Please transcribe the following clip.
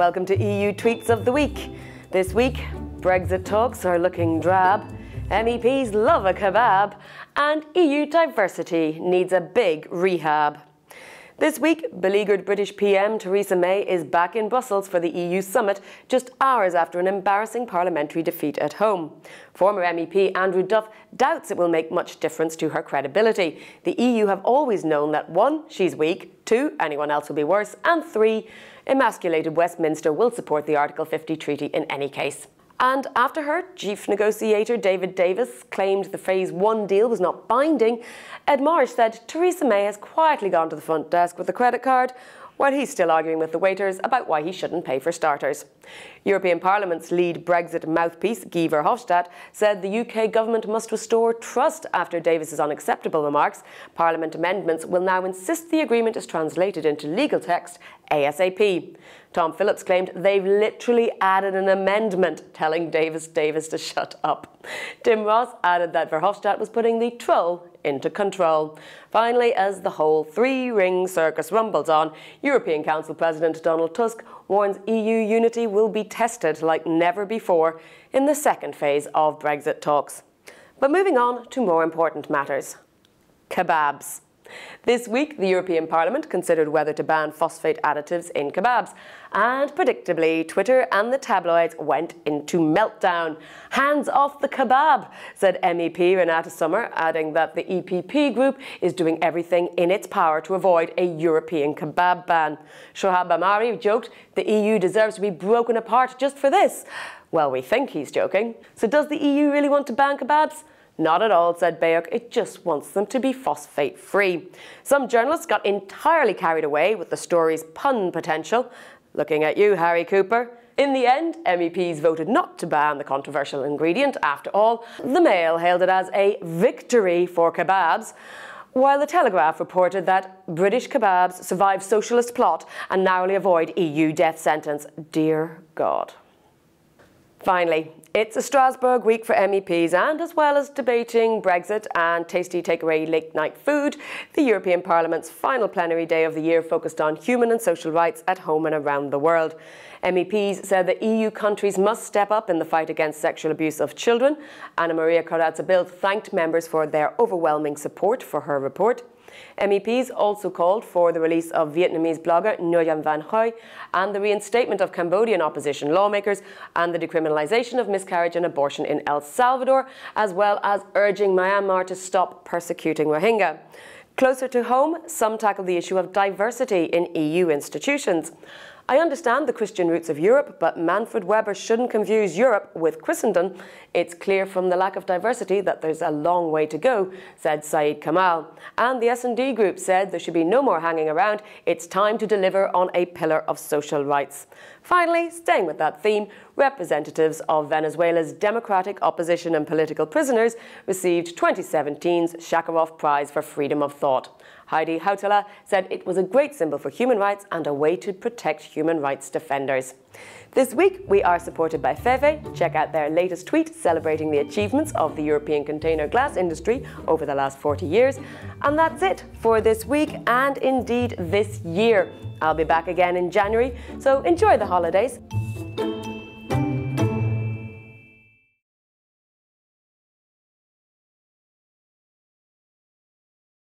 Welcome to EU Tweets of the Week. This week, Brexit talks are looking drab, MEPs love a kebab, and EU diversity needs a big rehab. This week, beleaguered British PM Theresa May is back in Brussels for the EU summit just hours after an embarrassing parliamentary defeat at home. Former MEP Andrew Duff doubts it will make much difference to her credibility. The EU have always known that 1, she's weak, 2, anyone else will be worse, and 3, emasculated Westminster will support the Article 50 treaty in any case. And after her, chief negotiator David Davis claimed the Phase 1 deal was not binding, Ed Marsh said Theresa May has quietly gone to the front desk with a credit card, while he's still arguing with the waiters about why he shouldn't pay for starters. European Parliament's lead Brexit mouthpiece, Guy Verhofstadt, said the UK government must restore trust after Davis's unacceptable remarks. Parliament amendments will now insist the agreement is translated into legal text ASAP. Tom Phillips claimed they've literally added an amendment telling Davis to shut up. Tim Ross added that Verhofstadt was putting the troll into control. Finally, as the whole three-ring circus rumbles on, European Council President Donald Tusk warns EU unity will be tested like never before in the second phase of Brexit talks. But moving on to more important matters. Kebabs. This week, the European Parliament considered whether to ban phosphate additives in kebabs. And predictably, Twitter and the tabloids went into meltdown. Hands off the kebab, said MEP Renate Sommer, adding that the EPP Group is doing everything in its power to avoid a European kebab ban. Shoaib Amari joked the EU deserves to be broken apart just for this. Well, we think he's joking. So does the EU really want to ban kebabs? Not at all, said Bayok. It just wants them to be phosphate-free. Some journalists got entirely carried away with the story's pun potential. Looking at you, Harry Cooper. In the end, MEPs voted not to ban the controversial ingredient. After all, the Mail hailed it as a victory for kebabs, while the Telegraph reported that British kebabs survived socialist plot and narrowly avoid EU death sentence. Dear God. Finally, it's a Strasbourg week for MEPs, and as well as debating Brexit and tasty takeaway late-night food, the European Parliament's final plenary day of the year focused on human and social rights at home and around the world. MEPs said that EU countries must step up in the fight against sexual abuse of children. Anna Maria Corazza Bildt thanked members for their overwhelming support for her report. MEPs also called for the release of Vietnamese blogger Nguyen Van Huy and the reinstatement of Cambodian opposition lawmakers and the decriminalization of miscarriage and abortion in El Salvador, as well as urging Myanmar to stop persecuting Rohingya. Closer to home, some tackle the issue of diversity in EU institutions. I understand the Christian roots of Europe, but Manfred Weber shouldn't confuse Europe with Christendom. It's clear from the lack of diversity that there's a long way to go, said Saeed Kamal. And the S&D Group said there should be no more hanging around. It's time to deliver on a pillar of social rights. Finally, staying with that theme, representatives of Venezuela's democratic opposition and political prisoners received 2017's Sakharov Prize for Freedom of Thought. Heidi Hautala said it was a great symbol for human rights and a way to protect human rights defenders. This week, we are supported by Fefe. Check out their latest tweet celebrating the achievements of the European container glass industry over the last 40 years. And that's it for this week and indeed this year. I'll be back again in January, so enjoy the holidays.